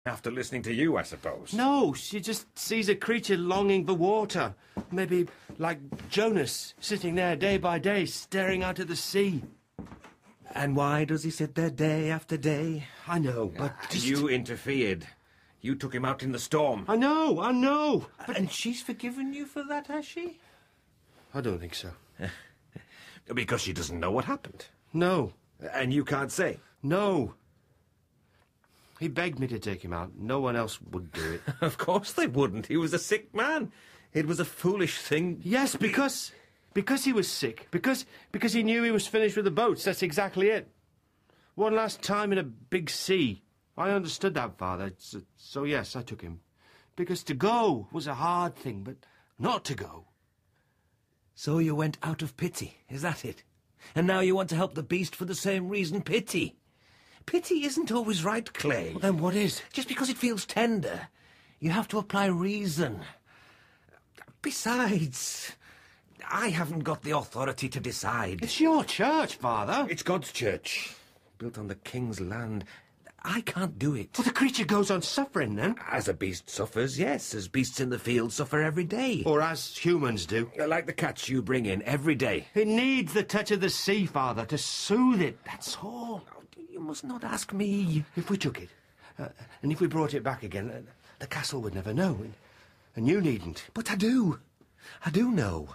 After listening to you, I suppose. No, she just sees a creature longing for water. Maybe like Jonas, sitting there day by day, staring out at the sea. And why does he sit there day after day? I know, but just... You interfered. You took him out in the storm. I know. But... And she's forgiven you for that, has she? I don't think so. Because she doesn't know what happened. No. And you can't say? No. He begged me to take him out. No one else would do it. Of course they wouldn't. He was a sick man. It was a foolish thing. Yes, because he was sick. Because he knew he was finished with the boats. That's exactly it. One last time in a big sea. I understood that, Father. So yes, I took him. Because to go was a hard thing, but not to go. So you went out of pity, is that it? And now you want to help the beast for the same reason, pity. Pity isn't always right, Clay. Well, then what is? Just because it feels tender. You have to apply reason. Besides, I haven't got the authority to decide. It's your church, Father. It's God's church, built on the king's land. I can't do it. Well, the creature goes on suffering, then? As a beast suffers, yes, as beasts in the field suffer every day. Or as humans do. Like the cats you bring in every day. It needs the touch of the sea, Father, to soothe it, that's all. You must not ask me. If we took it, and if we brought it back again, the castle would never know, and you needn't. But I do. I do know.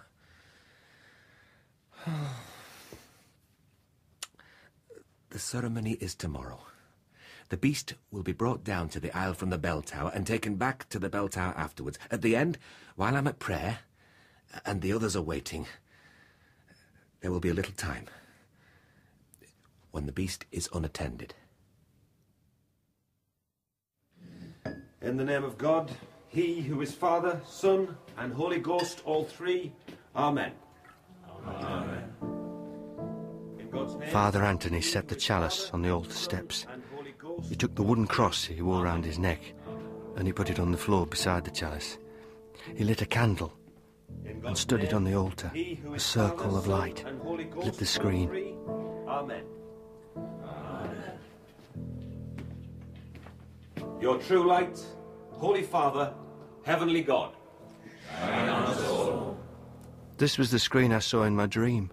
The ceremony is tomorrow. The beast will be brought down to the aisle from the bell tower and taken back to the bell tower afterwards. At the end, while I'm at prayer, and the others are waiting, there will be a little time when the beast is unattended. In the name of God, he who is Father, Son, and Holy Ghost, all three, Amen. Amen. In God's name, Father Anthony set the chalice on the altar steps. He took the wooden cross he wore round his neck, and he put it on the floor beside the chalice. He lit a candle and stood it on the altar, a circle of light, lit the screen. Amen. Your true light, Holy Father, Heavenly God. This was the screen I saw in my dream.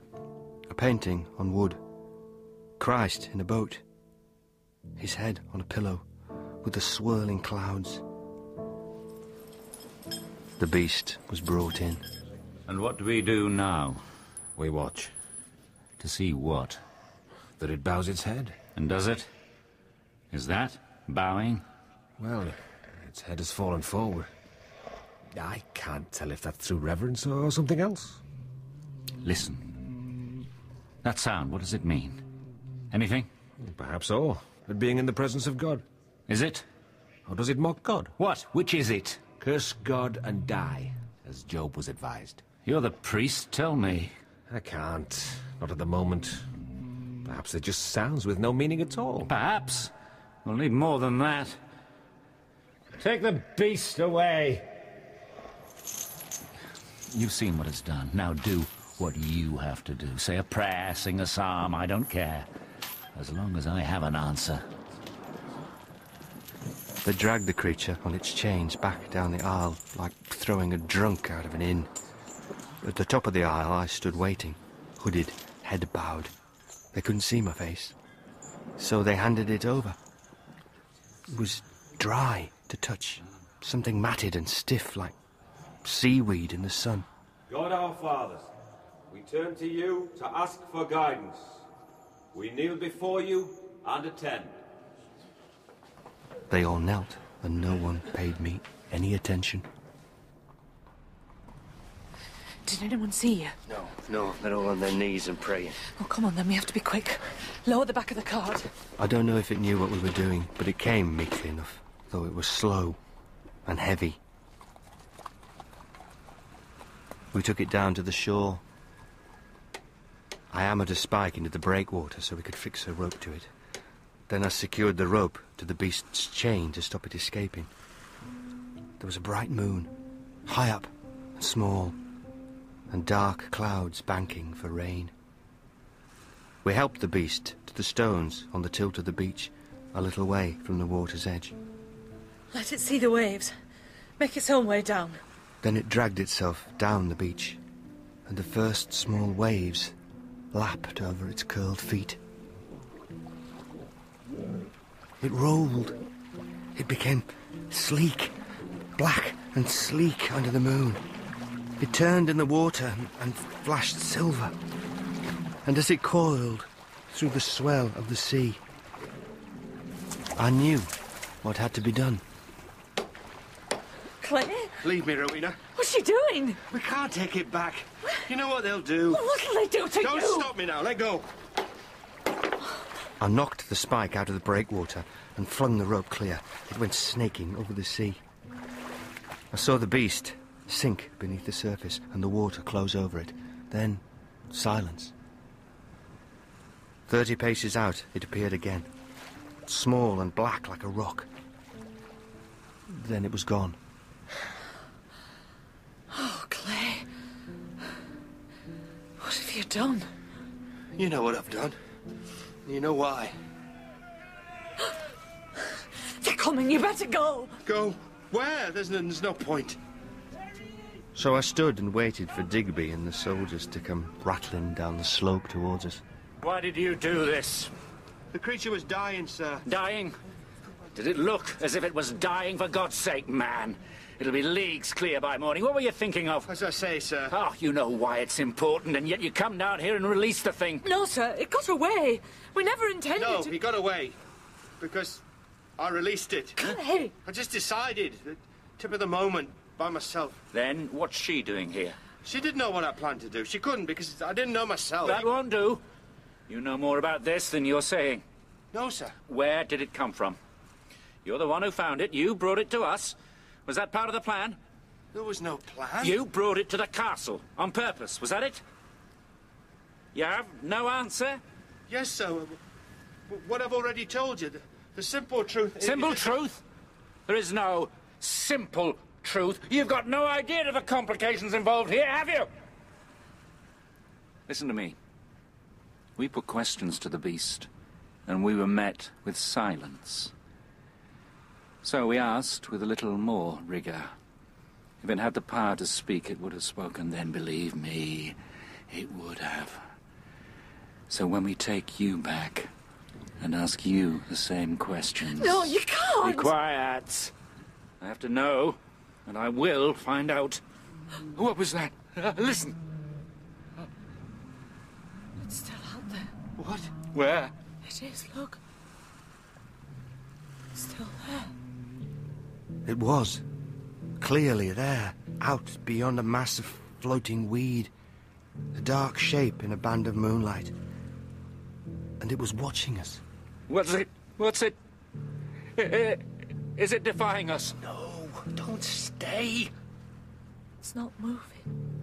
A painting on wood. Christ in a boat. His head on a pillow, with the swirling clouds. The beast was brought in. And what do we do now? We watch. To see what? That it bows its head. And does it? Is that bowing? Well, its head has fallen forward. I can't tell if that's through reverence or something else. Listen. That sound, what does it mean? Anything? Perhaps so. At being in the presence of God. Is it? Or does it mock God? What? Which is it? Curse God and die, as Job was advised. You're the priest, tell me. I can't. Not at the moment. Perhaps it just sounds with no meaning at all. Perhaps. We'll need more than that. Take the beast away. You've seen what it's done. Now do what you have to do. Say a prayer, sing a psalm, I don't care. As long as I have an answer. They dragged the creature on its chains back down the aisle, like throwing a drunk out of an inn. At the top of the aisle, I stood waiting, hooded, head bowed. They couldn't see my face. So they handed it over. It was dry to touch, something matted and stiff, like seaweed in the sun. God our fathers, we turn to you to ask for guidance. We kneel before you and attend. They all knelt, and no one paid me any attention. Did anyone see you? No, they're all on their knees and praying. Oh, come on then, we have to be quick. Lower the back of the cart. I don't know if it knew what we were doing, but it came meekly enough, though it was slow and heavy. We took it down to the shore. I hammered a spike into the breakwater so we could fix a rope to it. Then I secured the rope to the beast's chain to stop it escaping. There was a bright moon, high up and small, and dark clouds banking for rain. We helped the beast to the stones on the tilt of the beach, a little way from the water's edge. Let it see the waves. Make its own way down. Then it dragged itself down the beach, and the first small waves lapped over its curled feet. It rolled. It became sleek, black and sleek under the moon. It turned in the water and flashed silver. And as it coiled through the swell of the sea, I knew what had to be done. Clay? Leave me, Rowena. What's she doing? We can't take it back. You know what they'll do. What'll they do to you? Don't stop me now. Let go. I knocked the spike out of the breakwater and flung the rope clear. It went snaking over the sea. I saw the beast sink beneath the surface and the water close over it. Then, silence. 30 paces out, it appeared again. Small and black like a rock. Then it was gone. Oh, Clay. What have you done? You know what I've done. You know why. They're coming, you better go. Go? Where? There's no point. So I stood and waited for Digby and the soldiers to come rattling down the slope towards us. Why did you do this? The creature was dying, sir. Dying? Did it look as if it was dying? For God's sake, man. It'll be leagues clear by morning. What were you thinking of? As I say, sir. Oh, you know why it's important, and yet you come down here and release the thing. No, sir, it got away. We never intended No, to... he got away. Because I released it. Clay! I just decided, at the tip of the moment, by myself. Then what's she doing here? She didn't know what I planned to do. She couldn't, because I didn't know myself. That won't do. You know more about this than you're saying. No, sir. Where did it come from? You're the one who found it. You brought it to us. Was that part of the plan? There was no plan. You brought it to the castle on purpose. Was that it? You have no answer? Yes, sir. What I've already told you. The simple truth... Simple truth? There is no simple truth. You've got no idea of the complications involved here, have you? Listen to me. We put questions to the beast, and we were met with silence. So we asked with a little more rigour. If it had the power to speak, it would have spoken then, believe me, it would have. So when we take you back and ask you the same questions... No, you can't! Be quiet. I have to know, and I will find out. What was that? Listen. It's still out there. What? Where? It is, look. It's still there. It was. Clearly there, out beyond a mass of floating weed. A dark shape in a band of moonlight. And it was watching us. What's it? What's it? Is it defying us? No, don't stay. It's not moving.